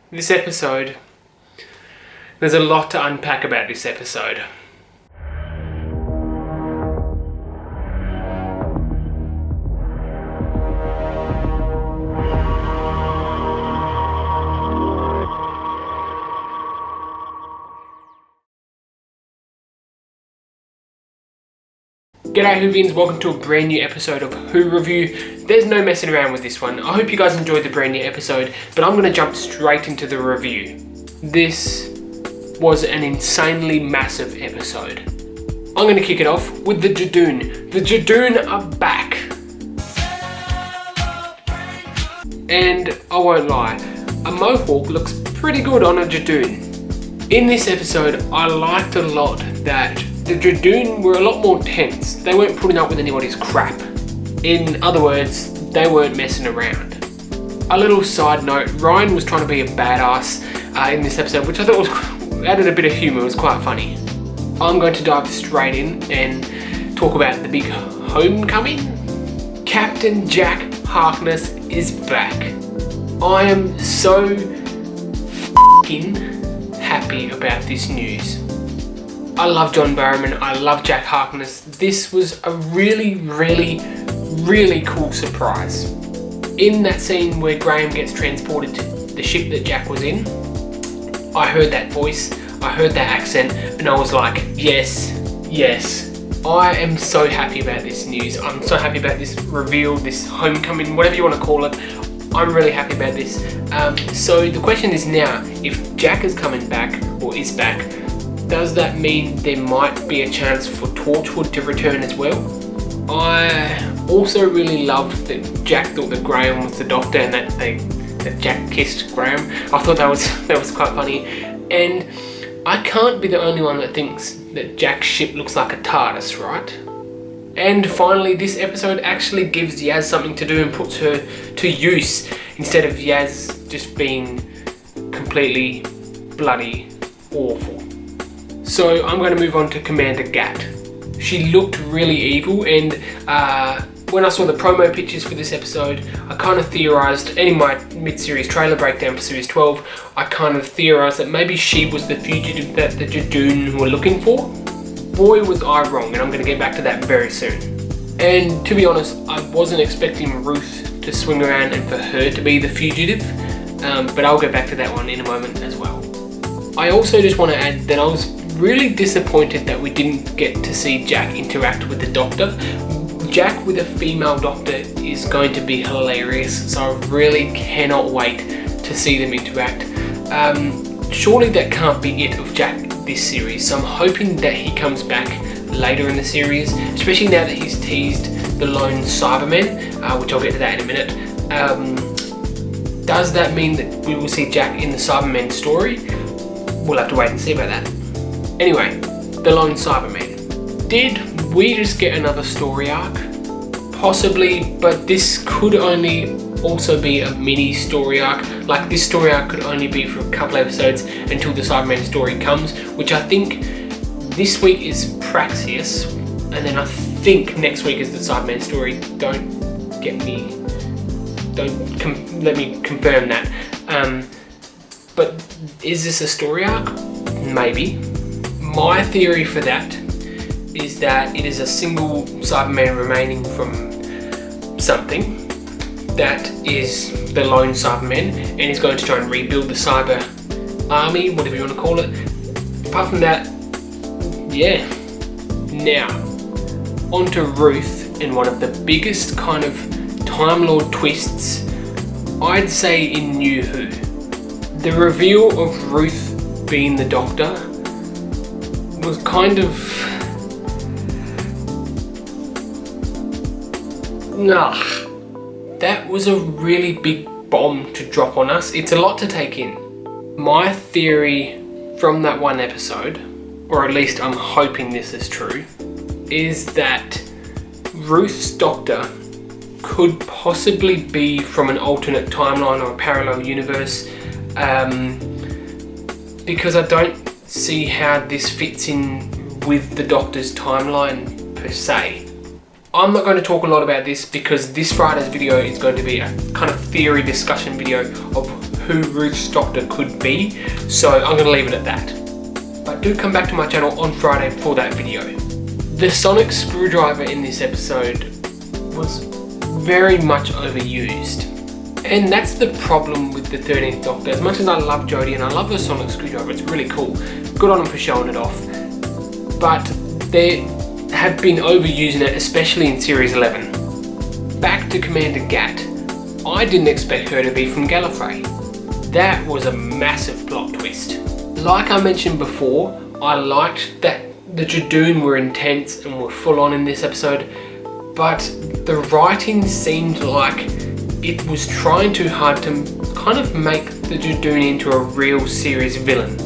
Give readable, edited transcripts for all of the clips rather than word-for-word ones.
This episode, there's a lot to unpack about this episode. G'day Whovians, welcome to a brand new episode of Who Review. There's no messing around with this one. I hope you guys enjoyed the brand new episode, but I'm going to jump straight into the review. This was an insanely massive episode. I'm going to kick it off with the Judoon. The Judoon are back. And I won't lie, a mohawk looks pretty good on a Judoon. In this episode, I liked a lot that the Judoon were a lot more tense. They weren't putting up with anybody's crap. In other words, they weren't messing around. A little side note, Ryan was trying to be a badass in this episode, which I thought was added a bit of humour, it was quite funny. I'm going to dive straight in and talk about the big homecoming. Captain Jack Harkness is back. I am so f***ing happy about this news. I love John Barrowman, I love Jack Harkness. This was a really cool surprise. In that scene where Graham gets transported to the ship that Jack was in, I heard that voice, I heard that accent, and I was like, yes. I am so happy about this news. I'm so happy about this reveal, this homecoming, whatever you want to call it. I'm really happy about this. So the question is now, if Jack is coming back, or is back, does that mean there might be a chance for Torchwood to return as well? I also really loved that Jack thought that Graham was the Doctor and that Jack kissed Graham. I thought that was quite funny. And I can't be the only one that thinks that Jack's ship looks like a TARDIS, right? And finally, this episode actually gives Yaz something to do and puts her to use instead of Yaz just being completely bloody awful. So I'm going to move on to Commander Gat. She looked really evil, and when I saw the promo pictures for this episode, I kind of theorised, and in my mid-series trailer breakdown for Series 12, I kind of theorised that maybe she was the fugitive that the Judoon were looking for. Boy was I wrong, and I'm going to get back to that very soon. And to be honest, I wasn't expecting Ruth to swing around and for her to be the fugitive, but I'll get back to that one in a moment as well. I also just want to add that I was really disappointed that we didn't get to see Jack interact with the Doctor. Jack with a female Doctor is going to be hilarious, so I really cannot wait to see them interact. Surely that can't be it of Jack this series, so I'm hoping that he comes back later in the series, especially now that he's teased the lone Cybermen, which I'll get to that in a minute. Does that mean that we will see Jack in the Cybermen story? We'll have to wait and see about that. Anyway, the lone Cybermen. Did we just get another story arc? Possibly, but this could only also be a mini story arc. Like, this story arc could only be for a couple episodes until the Cybermen story comes, which I think this week is Praxius, and then I think next week is the Cybermen story. Let me confirm that. But is this a story arc? Maybe. My theory for that is that it is a single Cyberman remaining from something that is the lone Cyberman, and he's going to try and rebuild the cyber army, whatever you want to call it. Apart from that, yeah. Now, onto Ruth, and one of the biggest kind of Time Lord twists, I'd say, in New Who. The reveal of Ruth being the Doctor was kind of... that was a really big bomb to drop on us. It's a lot to take in. My theory from that one episode, or at least I'm hoping this is true, is that Ruth's Doctor could possibly be from an alternate timeline or a parallel universe, because I don't see how this fits in with the Doctor's timeline per se. I'm not going to talk a lot about this because this Friday's video is going to be a kind of theory discussion video of who Ruth's Doctor could be, so I'm going to leave it at that. But do come back to my channel on Friday for that video. The sonic screwdriver in this episode was very much overused. And that's the problem with the 13th Doctor. As much as I love Jodie and I love the sonic screwdriver, it's really cool. Good on them for showing it off. But they have been overusing it, especially in Series 11. Back to Commander Gat. I didn't expect her to be from Gallifrey. That was a massive plot twist. Like I mentioned before, I liked that the Judoon were intense and were full on in this episode, but the writing seemed like it was trying too hard to kind of make the Judoon into a real serious villain.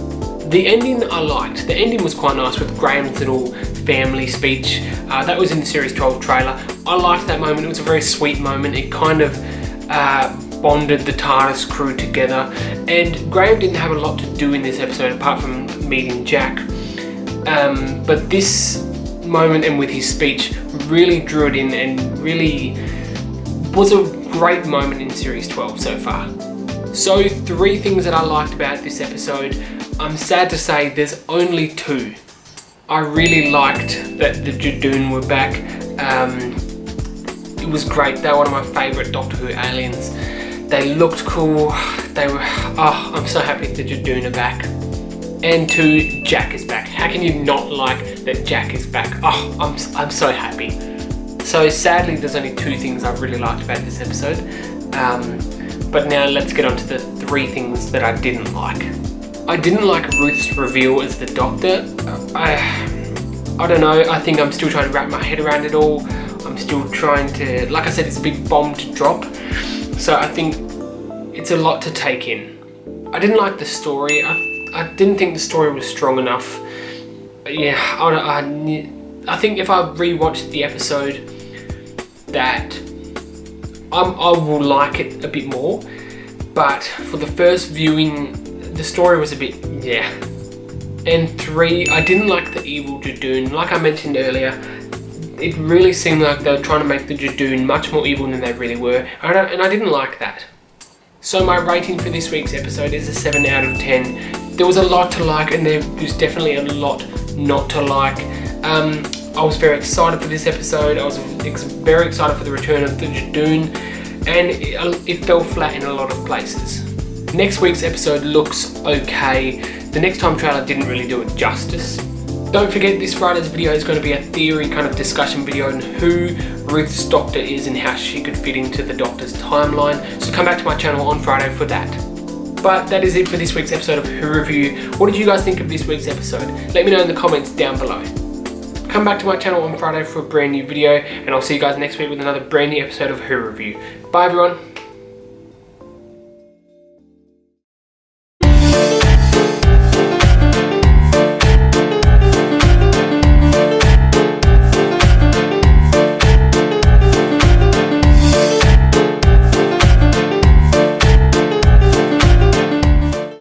The ending I liked. The ending was quite nice with Graham's little family speech. That was in the Series 12 trailer. I liked that moment. It was a very sweet moment. It kind of bonded the TARDIS crew together. And Graham didn't have a lot to do in this episode apart from meeting Jack. But this moment and with his speech really drew it in and really was a great moment in Series 12 so far. So 3 things that I liked about this episode. I'm sad to say there's only 2. I really liked that the Judoon were back. It was great. They were one of my favourite Doctor Who aliens. They looked cool. They were, I'm so happy the Judoon are back. And 2, Jack is back. How can you not like that Jack is back? I'm so happy. So sadly there's only 2 things I really liked about this episode. But now let's get on to the 3 things that I didn't like. I didn't like Ruth's reveal as the Doctor. I don't know, I think I'm still trying to wrap my head around it all. I'm still trying to, like I said, it's a big bomb to drop. So I think it's a lot to take in. I didn't like the story. I didn't think the story was strong enough. Yeah, I think if I rewatched the episode that I will like it a bit more. But for the first viewing, the story was a bit, yeah. And 3, I didn't like the evil Judoon. Like I mentioned earlier, it really seemed like they were trying to make the Judoon much more evil than they really were. And I didn't like that. So my rating for this week's episode is a 7 out of 10. There was a lot to like and there was definitely a lot not to like. I was very excited for this episode. I was very excited for the return of the Judoon. And it fell flat in a lot of places. Next week's episode looks okay. The next time trailer didn't really do it justice. Don't forget this Friday's video is going to be a theory kind of discussion video on who Ruth's Doctor is and how she could fit into the Doctor's timeline. So come back to my channel on Friday for that. But that is it for this week's episode of Who Review. What did you guys think of this week's episode? Let me know in the comments down below. Come back to my channel on Friday for a brand new video and I'll see you guys next week with another brand new episode of Who Review. Bye everyone.